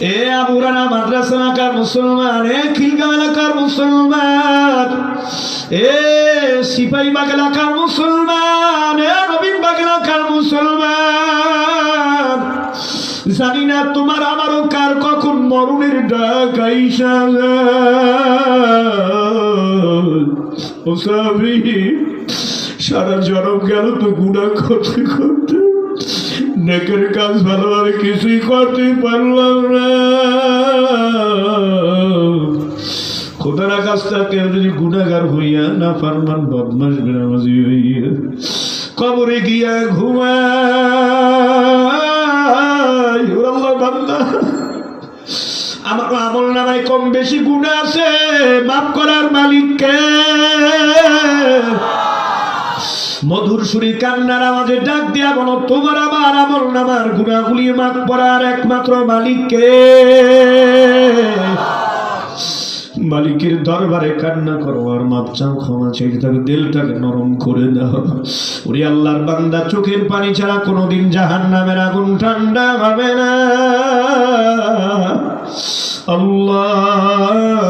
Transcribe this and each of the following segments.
এ আবুরানা মাদ্রাসা এলাকার মুসলমান, এ খিলগাঁও এলাকার মুসলমান, এ সিপাহীবাগ এলাকার মুসলমান, এ নবীনবাগ এলাকার মুসলমান, জানি না তোমার আমারও কার কখন মরণের ডাক আইসা ও সাবরি। সারা জনম গেল তো গুনাহ করতে করতে, নেকের কাজ ভালোভাবে কিছুই করতে পারলাম না। খোদার কাজটা কেউ যদি গুনাহগার হইয়া না ফারমান বদমাশ বেনামাজি হইয়া কবরে গিয়া ঘুমায়, আল্লাহ বান্দা আমার আমল নামায় কম বেশি গুনাহ আছে, মাফ করার মালিককে। মধুর সুরে কান্নার আওয়াজে ডাক দিয়া বলো, তোমার আমার আমল নামার গুনাহগুলি মাফ করার একমাত্র মালিককে। মালিকের দরবারে কান্না করো আর মাপ চাও, ক্ষমা চেয়ে তাকে দিলটাকে নরম করে দাও। ওরে আল্লাহর বান্দা, চোখের পানি ছাড়া কোনোদিন জাহান্নামের আগুন ঠান্ডা হবে না। আল্লাহ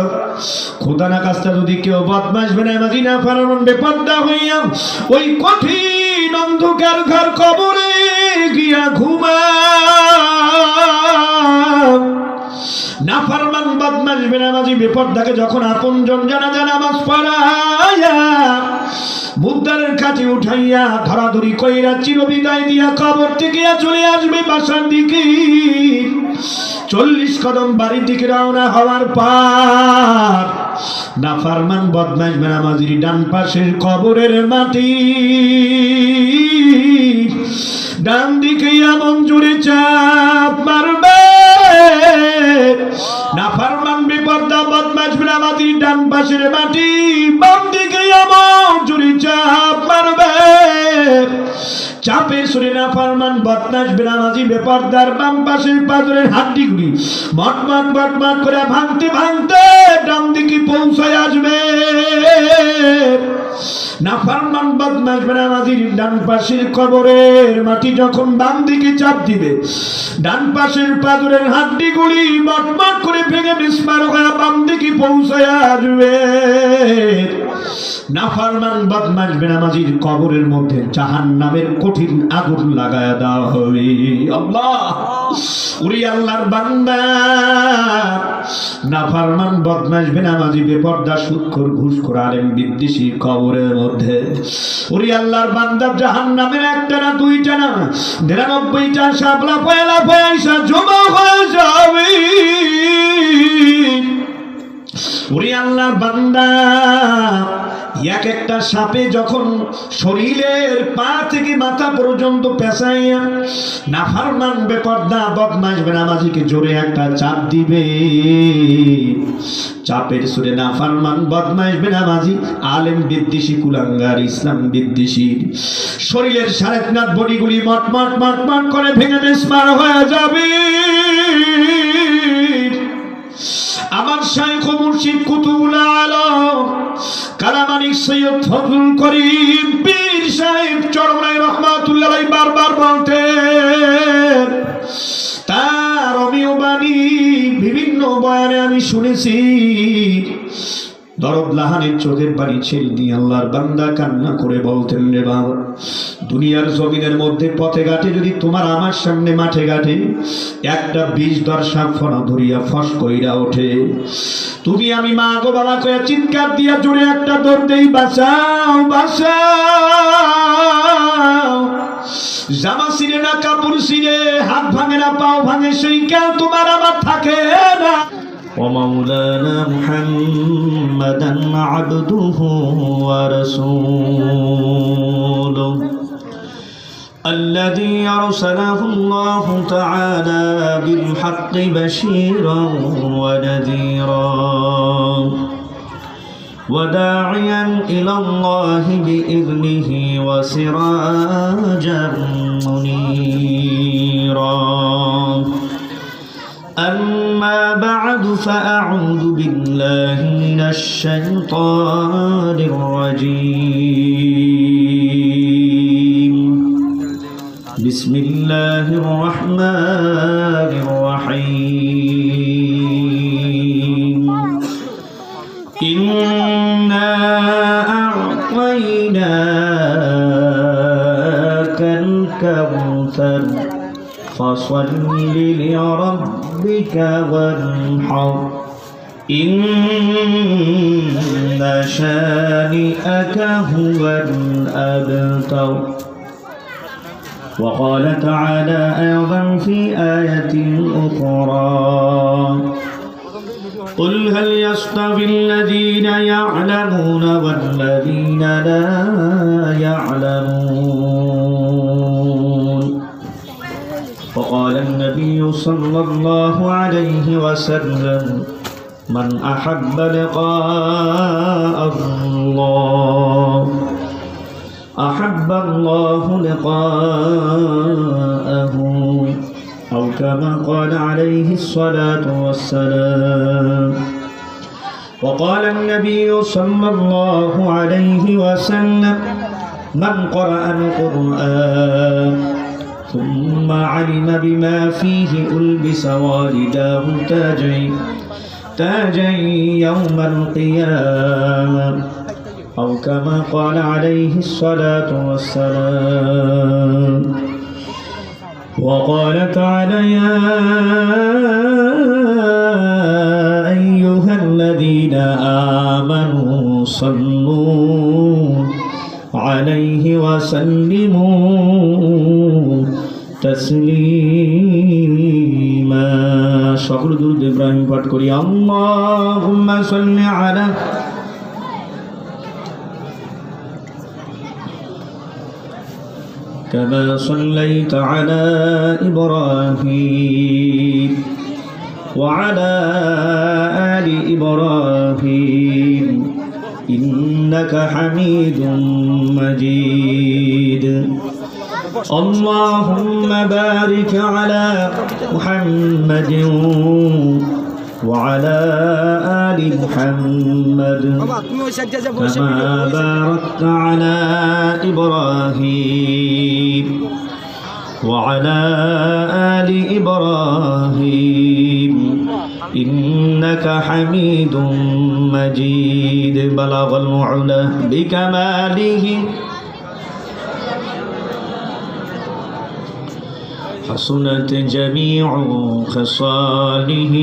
খোদা না কাজটা যদি কেউ বদমাশ বেনামাজি না ফারমান বেপরদা হইয়া ওই কঠিন অন্ধকার ঘর কবরে গিয়া ঘুমায়, নাফরমান বদমাশ বেনামাজি বেপরদাকে যখন আপনজন জানাজা নামাজ পড়াইয়া মুদ্দারের কাছে উঠাইয়া ধরাধরি কইরা চিরবিদায় দিয়া কবর থেকে চলে আসবে বাসার দিকে, 40 কদম বাড়ির দিকে রওনা হওয়ার পর নাফরমান বদমাশ বেনামাজির ডান পাশের কবরের মাটি ডান দিকে এমন জোরে চাপ মারবে, নাফরমান বেপরদা বদমাশ বেনামাজির ডান পাশের মাটি বাম দিকে এমন জোরে চাপ মারবে, চাপের সুরে নাফরমান বদমাশ বেনামাজি বেপরদার বাম পাশের পাজরের হাড্ডিগুলি মটমট মটমট করে ভাঙতে ভাঙতে ডান দিকে পৌঁছায় আসবে। নাফরমান বদমাশ বেনামাজির ডান পাশের কবরের মাটি যখন বাম দিকে চাপ দিবে, ডান পাশের পাজরের হাড্ডিগুলি মটমট করে ভেঙে বিস্মার হয়ে বাম দিকে পৌঁছায় আসবে। নাফরমান বদমাশ বেনামাজির কবরের মধ্যে জাহান্নামের কঠিন আগুন লাগায়া দেওয়া হবে। আল্লাহ, ওরে আল্লাহর বান্দা, নাফরমান বদমাশ বেনামাজি বেপরদা সুদখোর ঘুষখোর আলেম বিদ্বেষী কবরের মধ্যে ওরে আল্লাহর বান্দা জাহান্নামের একটা না দুইটা না 99টা শাপলা পয়লা পয়সা জমা হয়ে যাবে। ওরে আল্লাহর বান্দা, এক একটা সাপে যখন শরীরের পা থেকে মাথা পর্যন্ত পেঁচাইয়া নাফরমান বেপরদা বদমাশ বেনামাজিকে জোরে একটা চাপ দিবে, চাপের সুরে নাফরমান বদমাশ বেনামাজি আলেম বিদ্বেষী কুলাঙ্গার ইসলাম বিদ্বেষী শরীরের 3.5 বডিগুলি মটমট মটমট করে ভেঙে বিস্মার হয়ে যাবে। আমার শাইখ মুর্শিদ কুতুবুল আলম কালামানিক সৈয়দ ফজলুল করিম পীর সাহেব চরমনাই রহমাতুল্লাহ বারবার বলতেন, তার অমীয় বাণী বিভিন্ন বয়ানে আমি শুনেছি। দরদ লাহানের চোখের বাড়ি ছেড়ে দিয়ে আল্লাহর বান্দা কান্না করে বলতেন, রে বাবা, দুনিয়ার জমিনের মধ্যে পথে ঘাটে যদি তোমার আমার সামনে মাঠে ঘাটে একটা 20 দর সাপ ফনা ধরিয়া ফস কইরা ওঠে, তুমি আমি মা গো বাবা কইয়া চিৎকার দিয়া জোরে একটা দৌড় দেই, বাঁচাও বাঁচাও। জামা ছিঁড়ে না, কাপড় ছিঁড়ে, হাত ভাঙে না, পাও ভাঙে, সেই কেউ তোমার আমার থাকে না। ومولانا محمدا عبده ورسوله الذي أرسله الله تعالى بالحق بشيرا ونذيرا وداعيا إلى الله بإذنه وسراجا منيرا. أما بعد فأعوذ بالله من الشيطان الرجيم. بسم الله الرحمن الرحيم. إنا أعطيناك الكوثر فصل لربك وانحر إن شانئك هو الأبتر. وقال تعالى أيضا في آية أخرى قل هل يستوي الذين يعلمون والذين لا يعلمون. وقال النبي صلى الله عليه وسلم من أحب لقاء الله أحب الله لقاءه أو كما قال عليه الصلاة والسلام. وقال النبي صلى الله عليه وسلم من قرأ القرآن ثم علم بما فيه ألبس والداه تاجا يوم القيامة أو كما قال عليه الصلاة والسلام. وقال تعالى يا أيها الذين آمنوا صلوا عليه وسلموا تسليما. সকল দুরূদ ইব্রাহিম পাঠ করি। আল্লাহুম্মা সাল্লি আলা كما صليت على إبراهيم وعلى آل إبراهيم إنك حميد مجيد. اللهم بارك على محمد وعلى آل محمد كما باركت على إبراهيم وعلى آل إبراهيم إنك حميد مجيد. بلغ العلا بكماله حسنت جميع خصاله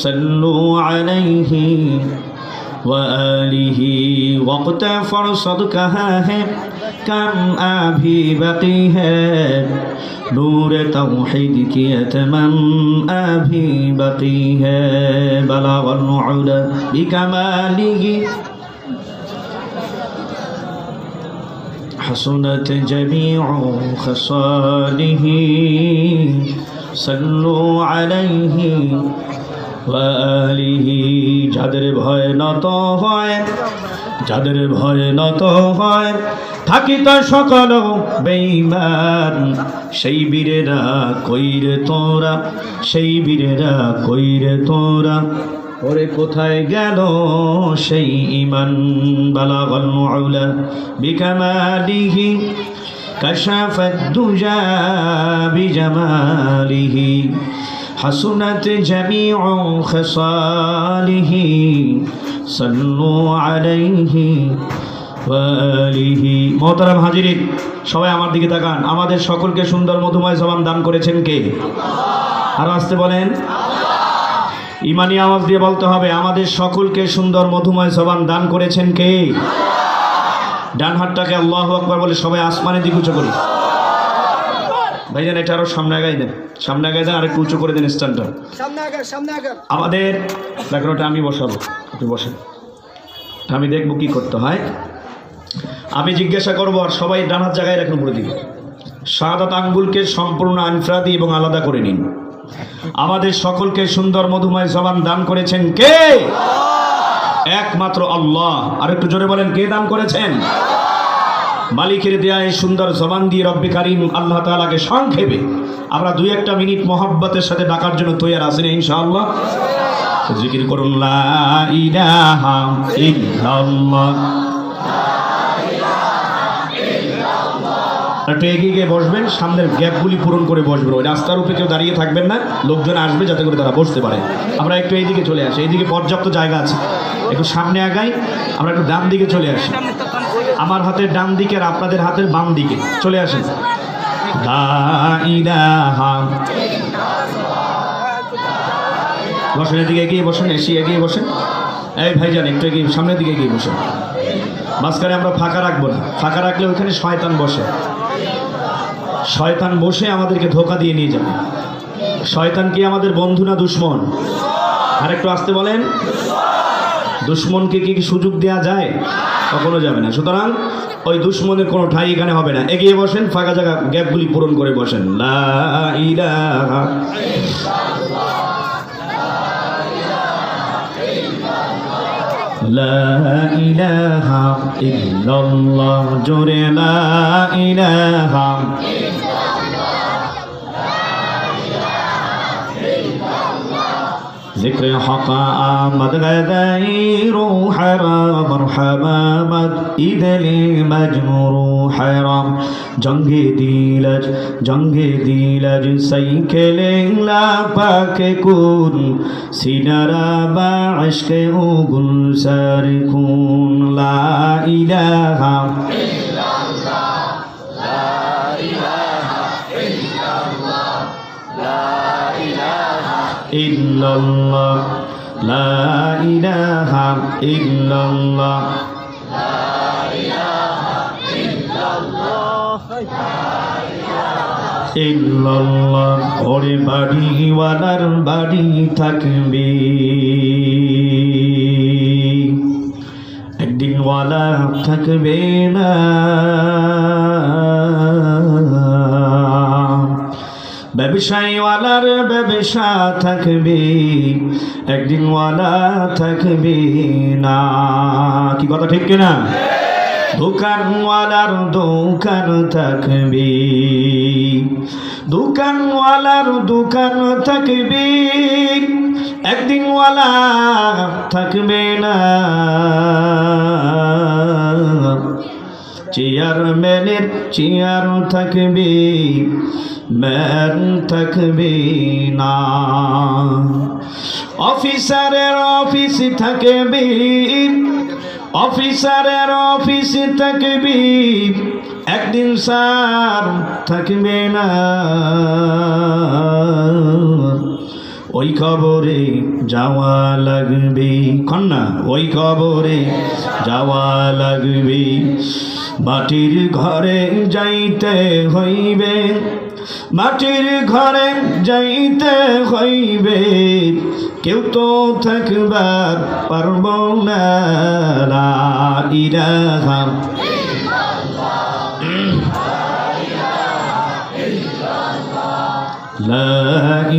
صلوا عليه وآله واغتفر صدقها है कम अभी बकी है नूर तौहीद की अतमम अभी बकी है बलागल उला बिकमालिही حسنت جميع خصاله صلوا عليه وآله. যাদের ভয় নত হয় যাদের ভয় নত হয় থাকিত সকল বেঈমান সেই বীরেরা কইরে তোরা সেই বীরেরা কইরে তোরা ওরে কোথায় গেল সেই ঈমান। বালাগাল উলা বিকামালিহি কাশাফাদ দুজা বিজামালিহি হাসুনাত জামিউ খিসালিহি সাল্লু আলাইহি ওয়া আলিহি। মুহতারাম হাজিরিন, সবাই আমার দিকে তাকান। আমাদের সকলকে সুন্দর মধুময় জবান দান করেছেন কে? আর আসতে বলেন। ইমানি আওয়াজ দিয়ে বলতে হবে, আমাদের সকলকে সুন্দর মধুময় জবান দান করেছেন কে? ডান হাতটাকে আল্লাহু আকবার বলে সবাই আসমানের দিকে উঁচু করি। ভাইজান এটা আরো সামনে আগাই দেন, সামনে আগাই দেন, আর একটু উঁচু করে দেন স্ট্যান্ডটা। আমাদের ব্যাকরণটা আমি বসাবো, একটু বসেন, আমি দেখবো কি করতে হয়। আমি জিজ্ঞাসা করবো আর সবাই ডান হাত জায়গায় রাখুন উপরে দিকে। শাহাদাত আঙ্গুলকে সম্পূর্ণ আনফরাদি এবং আলাদা করে নিন। আমাদের সকলকে সুন্দর মধুময় জবান দান করেছেন কে? একমাত্র আল্লাহ। আর একটু জোরে বলেন, কে দান করেছেন? মালিকের দেয়া এই সুন্দর জবান দিয়ে রব্বে কারীম আল্লাহ তাআলাকে সংক্ষেপে আমরা 2-1 মিনিট মোহাব্বতের সাথে ডাকার জন্য তৈরি আছেন ইনশাআল্লাহ। জিকির করুন, লা ইলাহা ইল্লাল্লাহ একটু এগিয়ে গিয়ে বসবেন, সামনের গ্যাপগুলি পূরণ করে বসবেন। ওই রাস্তার উপরে কেউ দাঁড়িয়ে থাকবেন না, লোকজন আসবে যাতে করে তারা বসতে পারে। আমরা একটু এইদিকে চলে আসি, এইদিকে পর্যাপ্ত জায়গা আছে, একটু সামনে আগাই। আমরা একটু ডান দিকে চলে আসি, আমার হাতের ডান দিকে আর আপনাদের হাতের বাম দিকে চলে আসেন। লা ইলাহা, বসেন, এদিকে এগিয়ে বসেন, এসি এগিয়ে বসেন। এই ভাইজান একটু এগিয়ে সামনের দিকে এগিয়ে বসেন। মাঝখানে আমরা ফাঁকা রাখবো না, ফাঁকা রাখলে ওইখানে শয়তান বসে, শয়তান বসে আমাদেরকে ধোঁকা দিয়ে নিয়ে যাবে। শয়তান কি আমাদের বন্ধু না দুশ্মন? আর একটু আসতে বলেন। দুশ্মনকে কি সুযোগ দেওয়া যায়? কখনো যাবে না। সুতরাং ওই দুশ্মনের কোনো ঠাঁই এখানে হবে না। এগিয়ে বসেন, ফাঁকা জায়গা গ্যাপগুলি পূরণ করে বসেন। লা ইলাহা, লা ইলাহা ইল্লাল্লাহ, জোরে লা ইলাহা। ذكر حقا آمد غدير حرام مرحبا مد إدلي مجمور حرام جنگ دیلج سیکلے لا پاک کون سینارا با عشق او گلزار کون لا الہ الا اللہ لا الہ الا اللہ لا الہ إلا الله لا إله إلا الله لا إله إلا الله إلا الله ওরে বাড়িওয়ালার বাড়ি থাকবে, একদিন ওয়ালা থাকবে না। ব্যবসায়ীওয়ালার ব্যবসা থাকবে, একদিন ওয়ালা থাকবে না। কি কথা ঠিক কিনা? দোকানওয়ালার দোকান থাকবে, দোকানওয়ালার দোকান থাকবে, একদিন ওয়ালা থাকবে না। চেয়ারম্যানের চেয়ার থাকবে, ম্যান থাকবে না। অফিসারের অফিস থাকবে, অফিসারের অফিস থাকবে, একদিন স্যার থাকবে না। ওই কবরে যাওয়া লাগবে, কন্যা ওই কবরে যাওয়া লাগবে। মাটির ঘরে যাইতে হইবে, মাটির ঘরে যাইতে হইবে, কেউ তো থাকবার পারব না। লা ইলাহা লা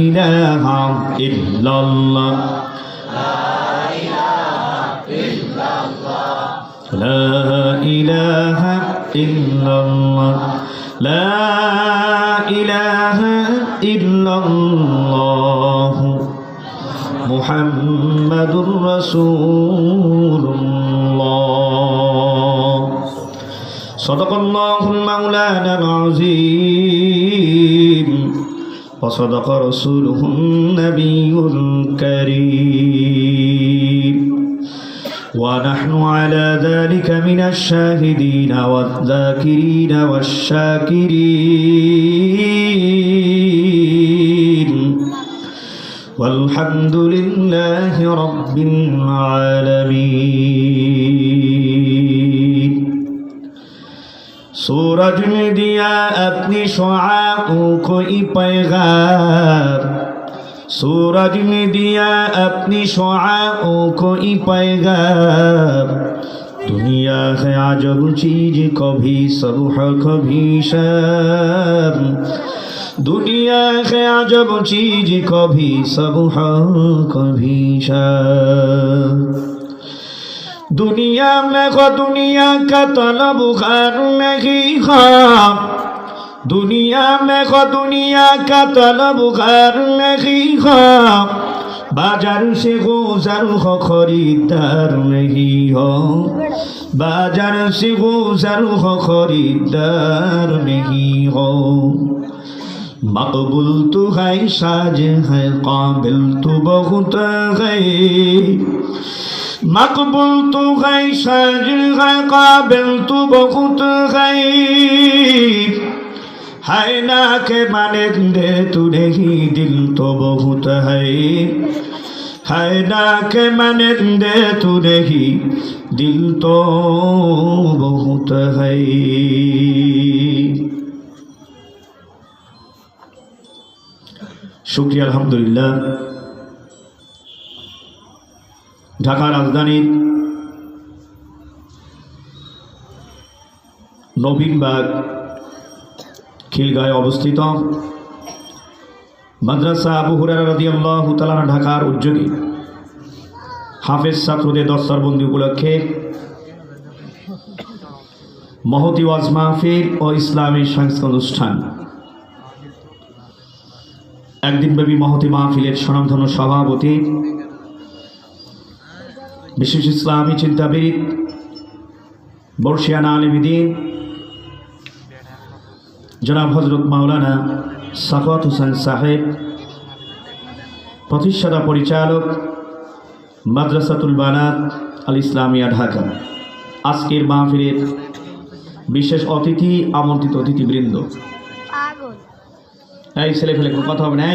ইলাহা ইল্লাল্লাহ লা ইলাহা ইল্লাল্লাহ লা ইলাহা ইল্লাল্লাহ মুহাম্মাদুর রাসূলুল্লাহ। সাদাকাল্লাহুল মাওলানাল আযীম ওয়া সাদাকা রাসূলুহুন নাবিয়্যুল কারীম। ونحن على ذلك من الشاهدين والذاكرين والشاكرين والحمد لله رب العالمين। सूरज ने दिया अपनी शुआओं को पैगाम, सूरज ने दिया अपनी शुआओं को पैगाम। दुनिया है अजब चीज, कभी सुबह कभी शाम। दुनिया है अजब चीज, कभी सुबह कभी शाम। दुनिया में को दुनिया का तलब घर नहीं खाम, दुनिया में को दुनिया का तलब घर नहीं खाम। बाजार से गुजर हो खरीदार नहीं हो, बाजार से गुजर हो खरीदार नहीं हो। मकबूल तो है साज है काबिल तो बहुत है, मकबूल तो है साज है काबिल तो बहुत है ना के मानिंदे तू नहीं दिल तो बहुत है ना के मानिंदे तू नहीं दिल तो बहुत है। शुक्रिया अल्हम्दुलिल्लाह। ঢাকা রাজধানীর নবীনবাগ খিলগাঁয়ে অবস্থিত মাদ্রাসা আবু হুরায়রা রাদিয়াল্লাহু তাআলা ঢাকার উদ্যোগে হাফেজ ছাত্রদের দস্তরবন্দি উপলক্ষে মহতি ওয়াজ মাহফিল ও ইসলামী সাংস্কৃতিক অনুষ্ঠান, একদিনব্যাপী মহতি মাহফিলের স্বনামধন্য সভাপতি বিশেষ ইসলামী চিন্তাবিদ বর্ষিয়ানা আলিমদ্দিন জনাব হযরত মাওলানা সাখাওয়াত হোসেন সাহেব, প্রতিষ্ঠাতা পরিচালক মাদ্রাসাতুল বানাত আল ইসলামিয়া ঢাকা, আজকের মাহফিলের বিশেষ অতিথি, আমন্ত্রিত অতিথিবৃন্দ। এই ছেলে ফেলে কোনো কথা হবে না,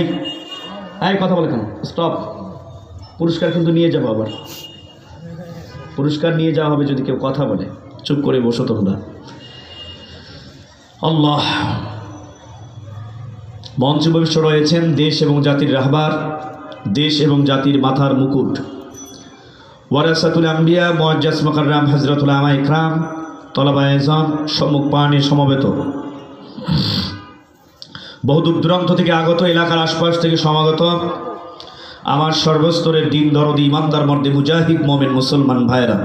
এই কথা বলে কেন? স্টপ। পুরস্কার কিন্তু নিয়ে যাবো, আবার পুরস্কার নিয়ে যাওয়া হবে যদি কেউ কথা বলে। চুপ করে বসো তোমরা। আল্লাহ। মঞ্চে বসে রয়েছেন দেশ এবং জাতির রাহবার, দেশ এবং জাতির মাথার মুকুট, ওয়ারাসাতুল আম্বিয়া মুআজ্জাজ মুকাররাম হযরতুল উলামা ইকরাম, তলাবায়ে ইজম, সম্মুখ প্রাণে সমবেত, বহুদূর দূরান্ত থেকে আগত, এলাকার আশপাশ থেকে সমাগত আমার সর্বস্তরের দিন দরদি ইমানদার মর্দে মুজাহিদ মোমেন মুসলমান ভাইরা,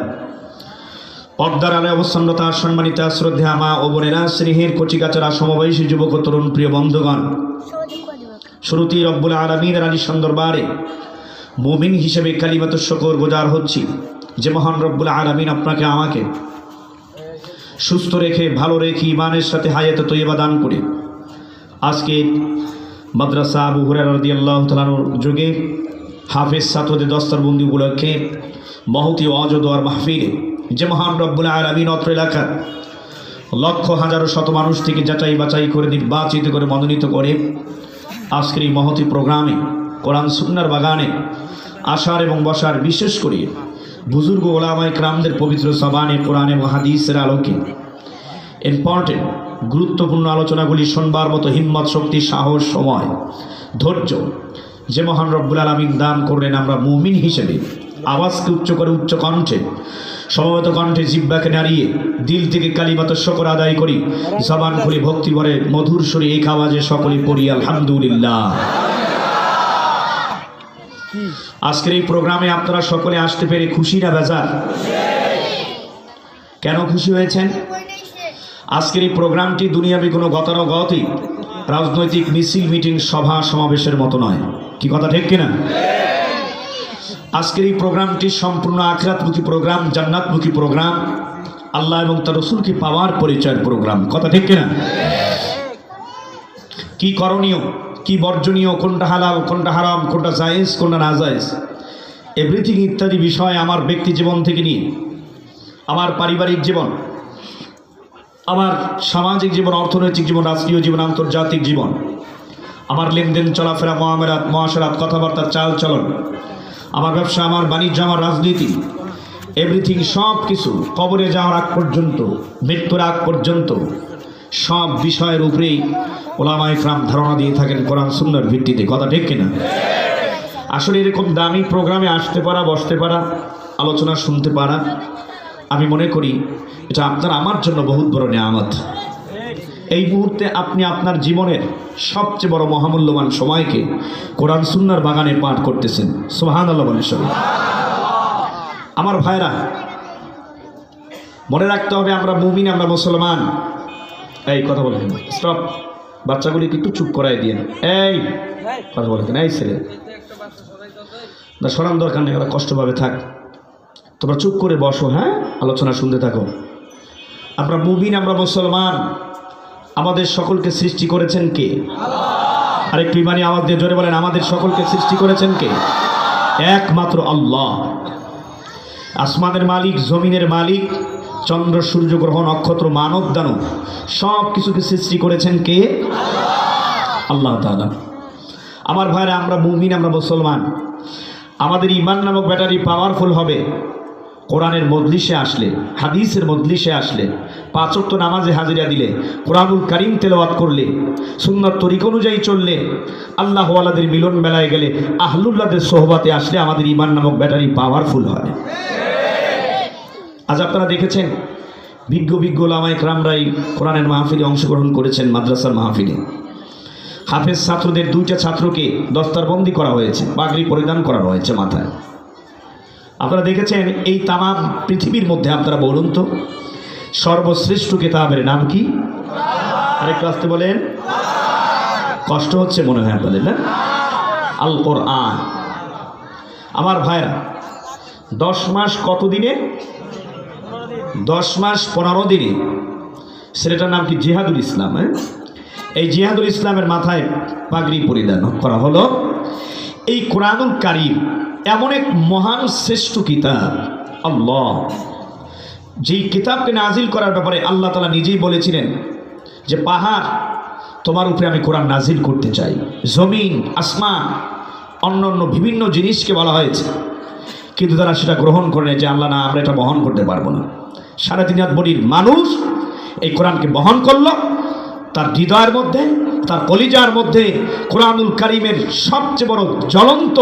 পর্দার আলে অবস্থানরত সম্মানিত শ্রদ্ধা মা ও বোনেরা, স্নেহের কচিকাচারা সমবয়সী যুবক ও তরুণ প্রিয় বন্ধুগণ, শুরুতেই রব্বুল আলামিনের আলিশান দরবারে মুমিন হিসেবে কালিমাতুশ শুকর গুজার হচ্ছি যে মহান রব্বুল আলামিন আপনাকে আমাকে সুস্থ রেখে, ভালো রেখে, ইমানের সাথে হায়াতে তৈয়বা দান করে আজকে মাদ্রাসা আবু হুরায়রা রাদিয়াল্লাহু তাআলার যুগে হাফেজ ছাত্রদের দস্তরবন্দি উপলক্ষে মহতি ওয়াজ ও দোয়ার মাহফিলে যে মহান রব্বুল আলামিন অত্র এলাকার লক্ষ হাজারো শত মানুষ থেকে যাচাই বাছাই করে নির্বাচিত করে মনোনীত করে আজকের এই মহতি প্রোগ্রামে কোরআন সুন্নাহর বাগানে আসার এবং বসার, বিশেষ করে বুজুর্গ ওলামা ইকরামদের পবিত্র জবানে কোরআন এবং হাদিসের আলোকে ইম্পর্টেন্ট গুরুত্বপূর্ণ আলোচনাগুলি শুনবার মতো হিম্মত, শক্তি, সাহস, সময়, ধৈর্য যে মহান রব্বুল আলামিন দান করলেন, আমরা মুমিন হিসেবে আওয়াজকে উচ্চ করে, উচ্চ কণ্ঠে, সমবেত কণ্ঠে জিহ্বাকে নাড়িয়ে দিল থেকে কালিমাতুশ শুকর আদায় করি, জবান খুলে ভক্তি ভরে মধুর সুরে এক আওয়াজে সকলে পড়ি আলহামদুলিল্লাহ। আজকের এই প্রোগ্রামে আপনারা সকলে আসতে পেরে খুশি না বেজার? কেন খুশি হয়েছেন? আজকের এই প্রোগ্রামটি দুনিয়াবি কোনো গতানুগতিক রাজনৈতিক মিছিল, মিটিং, সভা সমাবেশের মতো নয়। কি কথা ঠিক কিনা? আজকের এই প্রোগ্রামটি সম্পূর্ণ আখিরাতমুখী প্রোগ্রাম, জান্নাতমুখী প্রোগ্রাম, আল্লাহ এবং তার রাসূলকে পাওয়ার পরিচয়ের প্রোগ্রাম। কথা ঠিক কিনা? কি করণীয়, কি বর্জনীয়, কোনটা হালাল, কোনটা হারাম, কোনটা জায়েজ, কোনটা নাজায়েজ, এভরিথিং ইত্যাদি বিষয় আমার ব্যক্তি জীবন থেকে নিয়ে আমার পারিবারিক জীবন, আমার সামাজিক জীবন, অর্থনৈতিক জীবন, রাষ্ট্রীয় জীবন, আন্তর্জাতিক জীবন, আমার লেনদেন, চলাফেরা, মুআমালাত, মুআশারাত, কথাবার্তা, চাল চলন, আমার ব্যবসা, আমার বাণিজ্য, আমার রাজনীতি, এভরিথিং, সব কিছু কবরে যাওয়ার আগ পর্যন্ত, মৃত্যুর আগ পর্যন্ত সব বিষয়ের উপরেই ওলামা ইকরাম ধারণা দিয়ে থাকেন কোরআন সুন্নাহর ভিত্তিতে। কথা ঠিক কিনা? আসলে এরকম দামি প্রোগ্রামে আসতে পারা, বসতে পারা, আলোচনা শুনতে পারা, আমি মনে করি এটা আপনার আমার জন্য বহুত বড় নিয়ামত। এই মুহূর্তে আপনি আপনার জীবনের সবচেয়ে বড় মহামূল্যবান সময়কে কোরআন সুন্নাহর বাগানে পাঠ করতেছেন। সুবহানাল্লাহ বলেন সবাই। আমার ভাইরা, মনে রাখতে হবে আমরা মুমিন, আমরা মুসলমান। এই কথা বলেন, স্টপ। বাচ্চাগুলিকে একটু চুপ করাই দিয়ে, এই কথা বলেন, এই ছেলে না সরান দরকার নেই, ওরা কষ্ট পাবে, থাক। তোমরা চুপ করে বসো, হ্যাঁ, আলোচনা শুনতে থাকো। আমরা মুমিন, আমরা মুসলমান, আমাদের সকলকে সৃষ্টি করেছেন কে? আরেকটু ইমানি আওয়াজ দিয়ে জোরে বলেন, আমাদের সকলকে সৃষ্টি করেছেন কে? একমাত্র আল্লাহ। আসমানের মালিক, জমিনের মালিক, চন্দ্র সূর্য গ্রহ নক্ষত্র মানব দানব সব কিছুকে সৃষ্টি করেছেন কে? আল্লাহ তাআলা। আমার ভাইরা, আমরা মুমিন, আমরা মুসলমান, আমাদের ঈমান নামক ব্যাটারি পাওয়ারফুল হবে কোরআনের মজলিসে আসলে, হাদিসের মজলিসে আসলে, 5 ওয়াক্ত নামাজে হাজিরা দিলে, কোরআনুল কারীম তেলাওয়াত করলে, সুন্নাত তরিকা অনুযায়ী চললে, আল্লাহ ওয়ালাদের মিলন মেলায় গেলে, আহলুল্লাহদের সোহবতে আসলে আমাদের ঈমান নামক ব্যাটারি পাওয়ারফুল হয়। আজ আপনারা দেখেছেন বিজ্ঞ বিজ্ঞ ওলামায়ে কেরামরাই কোরআনের মাহফিলে অংশগ্রহণ করেছেন। মাদ্রাসার মাহফিলে হাফেজ ছাত্রদের 2টা ছাত্রকে দস্তারবন্দি করা হয়েছে, পাগড়ি পরিধান করা হয়েছে মাথায়। আপনারা দেখেছেন এই তামাম পৃথিবীর মধ্যে, আপনারা বলুন তো সর্বশ্রেষ্ঠ কিতাবের নাম কি? আরেকটু আসতে বলেন, কষ্ট হচ্ছে মনে হয় আপনাদের, না? আল কোরআন। আমার ভাইরা, 10 মাস কত দিনে? 10 মাস 15 দিনে। ছেলেটার নাম কি? জিহাদুল ইসলাম। এই জিহাদুল ইসলামের মাথায় পাগড়ি পরিধান করা হলো। এই কোরআনুল কারীম এমন এক মহান শ্রেষ্ঠ কিতাব, আল্লাহ যেই কিতাবকে নাজিল করার ব্যাপারে আল্লাহ তাআলা নিজেই বলেছিলেন যে পাহাড়, তোমার উপরে আমি কোরআন নাজিল করতে চাই। জমিন, আসমান, অন্য অন্য বিভিন্ন জিনিসকে বলা হয়েছে, কিন্তু তারা সেটা গ্রহণ করে যে আল্লাহ না, আমরা এটা বহন করতে পারবো না। 3.5 হাত বডির মানুষ এই কোরআনকে বহন করলো, তার হৃদয়ের মধ্যে, তার কলিজার মধ্যে কোরআনুল কারীমের সবচেয়ে বড় জ্বলন্ত,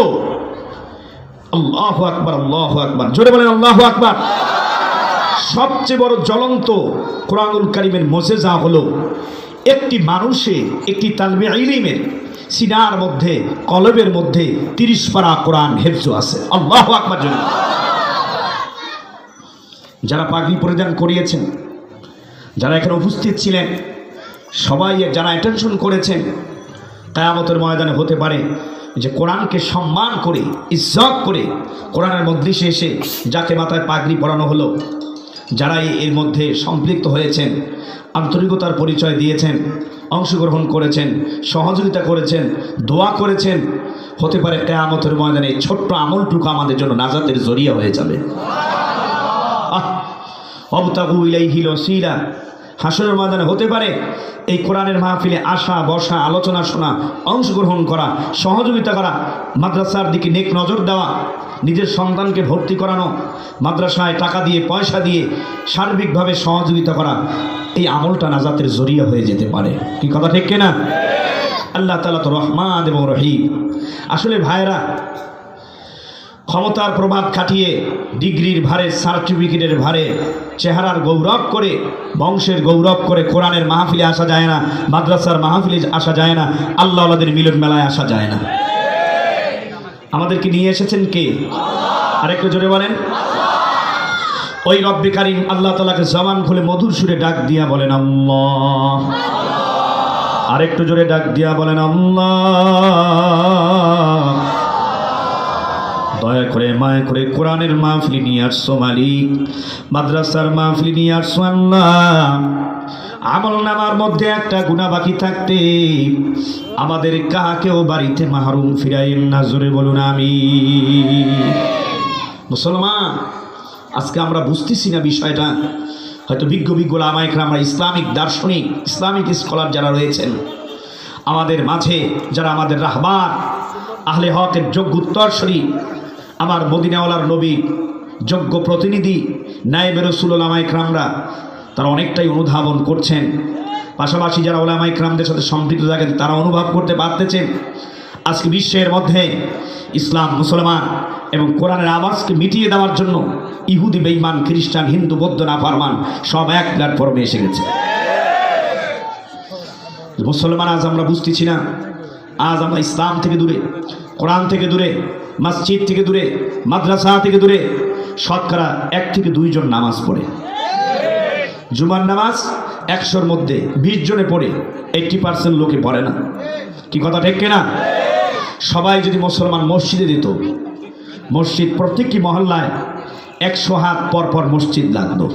আল্লাহু আকবার, আল্লাহু আকবার, জোরে বলেন আল্লাহু আকবার, সবচেয়ে বড় জ্বলন্ত কোরআনুল কারীমের মুজিজা হলো একটি মানুষের, একটি তালবে ইলমের সিনার মধ্যে, কলবের মধ্যে 30 পারা কোরআন হেফজ আছে। আল্লাহু আকবার। জন্য যারা পাগড়ি পরিধান করিয়েছেন, যারা এখানে উপস্থিত ছিলেন, সবাই যারা অ্যাটেনশন করেছেন, কিয়ামতের ময়দানে হতে পারে যে কোরআনকে সম্মান করে, ইজ্জত করে কোরআনের মজলিসে এসে যাকে মাথায় পাগড়ি পরানো হলো, যারা এর মধ্যে সম্পৃক্ত হয়েছেন, আন্তরিকতার পরিচয় দিয়েছেন, অংশগ্রহণ করেছেন, সহযোগিতা করেছেন, দোয়া করেছেন, হতে পারে কিয়ামতের ময়দানে ছোট্ট আমলটুকু আমাদের জন্য নাজাতের জরিয়া হয়ে যাবে। অবতাগু ইলাইহিল ওয়াসিলা, হাসরের ময়দানে হতে পারে এই কোরআনের মাহফিলে আসা, বসা, আলোচনা শোনা, অংশগ্রহণ করা, সহযোগিতা করা, মাদ্রাসার দিকে নেক নজর দেওয়া, নিজের সন্তানকে ভর্তি করানো, মাদ্রাসায় টাকা দিয়ে, পয়সা দিয়ে সার্বিকভাবে সহযোগিতা করা, এই আমলটা নাজাতের জরিয়া হয়ে যেতে পারে। কি কথা ঠিক কিনা? আল্লাহ তাআলা তো রহমান এবং রহিম। আসলে ভাইরা, ক্ষমতার প্রভাব খাটিয়ে, ডিগ্রির ভারে, সার্টিফিকেটের ভারে, চেহারার গৌরব করে, বংশের গৌরব করে কোরআনের মাহফিলে আসা যায় না, মাদ্রাসার মাহফিলে আসা যায় না, আল্লাহ ওয়ালাদের মিলন মেলায় আসা যায় না। আমাদেরকে নিয়ে এসেছেন কে? আরেকটু জোরে বলেন। ওই রব্বে কারীম আল্লাহ তাআলাকে জবান খুলে মধুর সুরে ডাক দিয়া বলেন আল্লাহ। আরেকটু জোরে ডাক দিয়া বলেন আল্লাহ। দয়া করে, মায়া করে কোরআনের মাহফিল নিয়ে আসছো মালিক, মাদ্রাসার মাহফিল নিয়ে আসছো আল্লাহ। আমল নামার মধ্যে একটা গুনাহ বাকি থাকতে আমাদের কাকেও বাড়িতে মাহরুম ফিরাইন না, জোরে বলুন আমিন। মুসলমান, আজকে আমরা বুঝতেছি না বিষয়টা। হয়তো বিজ্ঞ বিজ্ঞ ওলামায়ে কেরাম, আমরা ইসলামিক দার্শনিক, ইসলামিক স্কলার যারা রয়েছেন আমাদের মাঝে, যারা আমাদের রাহবার, আহলে হকের যোগ্য উত্তরসূরি, আমার মদিনাওয়ালার নবী যোগ্য প্রতিনিধি, নায়েবে রাসূল ওলামায়ে কেরামরা, তারা অনেকটাই অনুধাবন করছেন। পাশাপাশি যারা ওলামায়ে কেরামদের সাথে সম্পৃক্ত থাকেন তারা অনুভব করতে পারতেছেন আজকে বিশ্বের মধ্যে ইসলাম, মুসলমান এবং কোরআনের আওয়াজকে মিটিয়ে দেওয়ার জন্য ইহুদি, বেঈমান, খ্রিস্টান, হিন্দু, বৌদ্ধ, নাফরমান সব এক প্ল্যাটফর্মে এসে গেছে। মুসলমান আজ আমরা বুঝতেছি না। আজ আমরা ইসলাম থেকে দূরে, কোরআন থেকে দূরে, মসজিদ থেকে দূরে, মাদ্রাসা থেকে দূরে। শতকরা 1 থেকে 2 জন নামাজ পড়ে। জুমার নামাজ 100-র মধ্যে 20 জনে পড়ে, 80% লোকে পড়ে না। কি কথা ঠিক কিনা? সবাই যদি মুসলমান মসজিদে দিত, মসজিদ প্রত্যেকটি মহল্লায় 100 হাত পর পর মসজিদ লাগতো।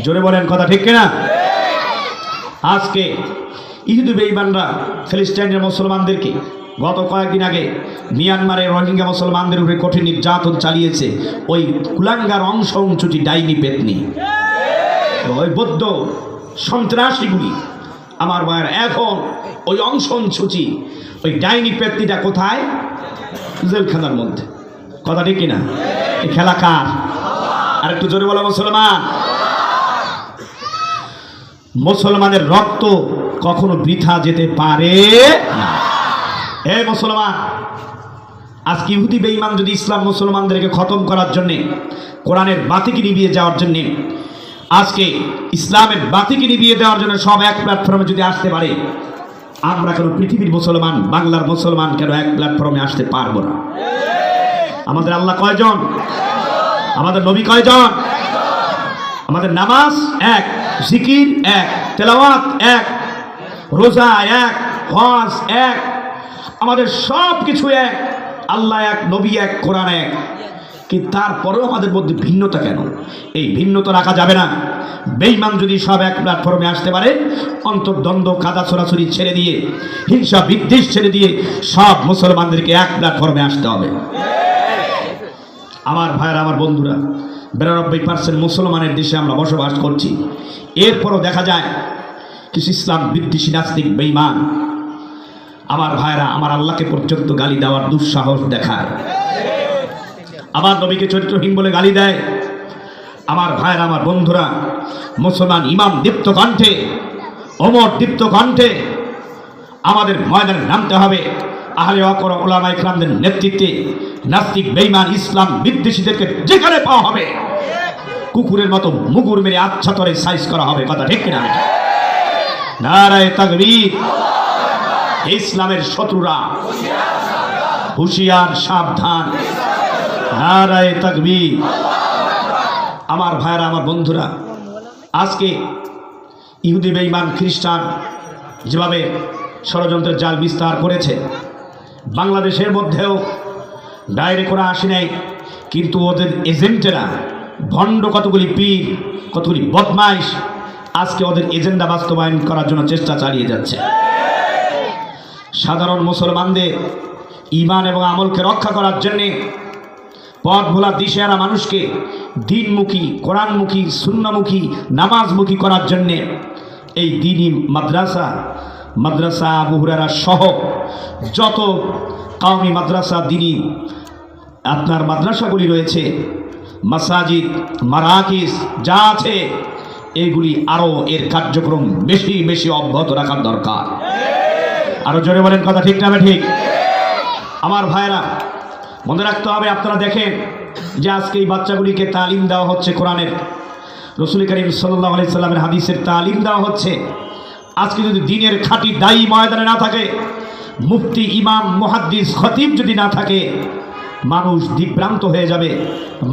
জোরে বলেন কথা ঠিক কিনা? আজকে ইহুদি বেঈমানরা ফিলিস্তিনের মুসলমানদেরকে গত কয়েকদিন আগে মিয়ানমারের রোহিঙ্গা মুসলমানদের উপরে কঠিন নির্যাতন চালিয়েছে ওই কুলাঙ্গার অংশটি ডাইনি পেতনি, ওই বৌদ্ধ সন্ত্রাসীগুলি। আমার ভাইয়ের এখন ওই অংশটি ওই ডাইনি পেতনিটা কোথায়? জেলখানার মধ্যে। কথা ঠিক কিনা? এই খেলা কার? আর একটু জোরে বলো মুসলমান। মুসলমানের রক্ত কখনো বৃথা যেতে পারে না। হে মুসলমান, আজকে ইহুদি বেঈমান যদি ইসলাম মুসলমানদেরকে খতম করার জন্যে, কোরআনের বাতিকে নিভিয়ে যাওয়ার জন্যে, আজকে ইসলামের বাতিকে নিভিয়ে দেওয়ার জন্য সব এক প্ল্যাটফর্মে যদি আসতে পারে, আমরা কেন পৃথিবীর মুসলমান, বাংলার মুসলমান কেন এক প্ল্যাটফর্মে আসতে পারবো না? আমাদের আল্লাহ কয়জন? আমাদের নবী কয়জন? আমাদের নামাজ এক, জিকির এক, তেলাওয়াত এক, রোজা এক, হজ এক, আমাদের সব কিছু এক, আল্লাহ এক, নবী এক, কোরআন এক। কিন্তু তারপরেও আমাদের মধ্যে ভিন্নতা কেন? এই ভিন্নতা রাখা যাবে না। বেঈমান যদি সব এক প্ল্যাটফর্মে আসতে পারে, অন্তর্দ্বন্দ্ব কাদা ছড়াছড়ি ছেড়ে দিয়ে, হিংসা বিদ্বেষ ছেড়ে দিয়ে সব মুসলমানদেরকে এক প্ল্যাটফর্মে আসতে হবে। আমার ভাইয়েরা, আমার বন্ধুরা, 92% মুসলমানের দেশে আমরা বসবাস করছি। এরপরও দেখা যায় কিছু ইসলাম বিদ্বেষী নাস্তিক বেঈমান আমার ভাইয়েরা আমার আল্লাহকে পর্যন্ত গালি দেওয়ার দুঃসাহস দেখায়, আমার নবীকে চরিত্রহীন বলে গালি দেয়। আমার ভাইয়েরা, আমার বন্ধুরা, মুসলমান ইমাম দীপ্ত কণ্ঠে, ওমর দীপ্ত কণ্ঠে আমাদের ময়দানে নামতে হবে। আহলে হক ও উলামা ইকরামদের নেতৃত্বে নাস্তিক বেঈমান ইসলাম বিদ্বেষীদেরকে যেখানে পাওয়া হবে কুকুরের মতো মুগুর মেরে আচ্ছাতরে সাইজ করা হবে। কথা ঠিক কিনা? নারায়ে তাকবীর। ইসলামের শত্রুরা হুঁশিয়ার, সাবধান। নারায়ে তাকবীর। আমার ভাইরা, আমার বন্ধুরা, আজকে ইহুদি বেঈমান খ্রিস্টান যেভাবে ষড়যন্ত্রের জাল বিস্তার করেছে, বাংলাদেশের মধ্যেও ডাইরেক্ট করা আসে নাই, কিন্তু ওদের এজেন্টেরা ভণ্ড কতগুলি পীর, কতগুলি বদমাইশ আজকে ওদের এজেন্ডা বাস্তবায়ন করার জন্য চেষ্টা চালিয়ে যাচ্ছে। সাধারণ মুসলমানদের ঈমান এবং আমলকে রক্ষা করার জন্যে, পথ ভোলা দিশেহারা মানুষকে দিনমুখী, কোরআনমুখী, সুন্নামুখী, নামাজমুখী করার জন্যে এই দ্বীনি মাদ্রাসা আবু হুরায়রা সহ যত কওমি মাদ্রাসা, দ্বীনি আপনার মাদ্রাসাগুলি রয়েছে, মাসাজিদ, মারাকিস যা আছে, এগুলি আরও এর কার্যক্রম বেশি বেশি অব্যাহত রাখার দরকার। আরো জোরে বলেন কথা ঠিক না? ঠিক। আমার ভাইরা, মনে রাখতে হবে, আপনারা দেখেন যে আজকে এই বাচ্চাগুলিকে তালিম দেওয়া হচ্ছে কোরআনের, রাসূল করিম সাল্লাল্লাহু আলাইহি সাল্লামের হাদিসের তালিম দেওয়া হচ্ছে। আজকে যদি দ্বীনের খাঁটি দায়ী ময়দানে না থাকে, মুফতি, ইমাম, মুহাদ্দিস, খতিব যদি না থাকে, মানুষ দিকভ্রান্ত হয়ে যাবে,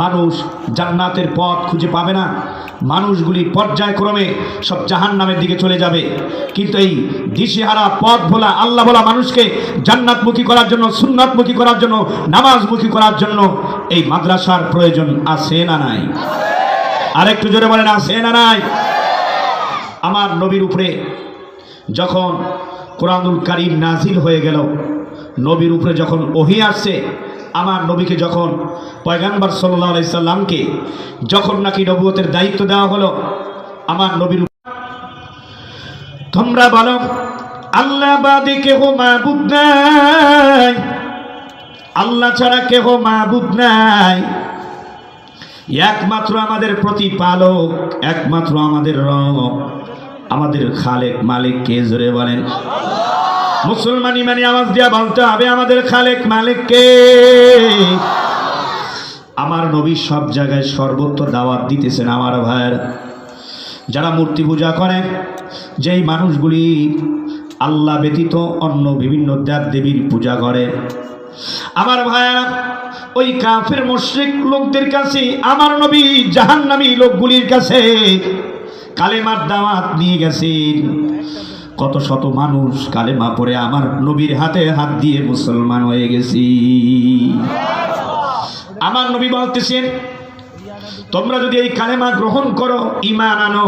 মানুষ জান্নাতের পথ খুঁজে পাবে না, মানুষগুলি পর্যায়ক্রমে সব জাহান্নামের দিকে চলে যাবে। কিন্তু এই দিশেহারা, পথ ভোলা, আল্লাহ ভোলা মানুষকে জান্নাতমুখী করার জন্য, সুন্নাতমুখী করার জন্য, নামাজমুখী করার জন্য এই মাদ্রাসার প্রয়োজন আছে না নাই? আরেকটু জোরে বলেন, আছে না নাই? আমার নবীর উপরে যখন কোরআনুল কারীম নাজিল হয়ে গেল, নবীর উপরে যখন ওহী আসছে, আমার নবীকে যখন পয়গম্বর সাল্লাল্লাহু আলাইহি সাল্লামকে যখন নাকি নবুয়তের দায়িত্ব দেওয়া হলো, আমার নবীর, তোমরা বলো আল্লাহ বাদে কেহ মাবুদ নাই, আল্লাহ ছাড়া কেহ মাবুদ নাই, একমাত্র আমাদের প্রতিপালক, একমাত্র আমাদের রব, আমাদের খালেক, মালিক কে? জোরে বলেন। মুসলমান ইমানি আওয়াজ দিয়া বলতে হবে, আমাদের খালেক, মালিক কে? আমার নবী সব জায়গায় সর্বত্র দাওয়াত দিতেছেন। আমার ভাইয়ের, যারা মূর্তি পূজা করে, যেই মানুষগুলি আল্লাহ ব্যতীত অন্য বিভিন্ন দেব দেবীর পূজা করে, আমার ভাইয়েরা, ওই কাফের মুশরিক লোকদের কাছে আমার নবী জাহান্নামী লোকগুলির কাছে কালেমার দাওয়াত নিয়ে গেছেন। কত শত মানুষ কালেমা পড়ে আমার নবীর হাতে হাত দিয়ে মুসলমান হয়ে গেছি। আমার নবী বলতেছেন তোমরা যদি এই কালেমা গ্রহণ করো, ঈমান আনো,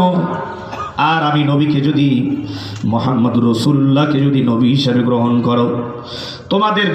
আর আমি নবীকে যদি, মুহাম্মদ রাসূলুল্লাহকে যদি নবী হিসেবে গ্রহণ করো, তোমাদের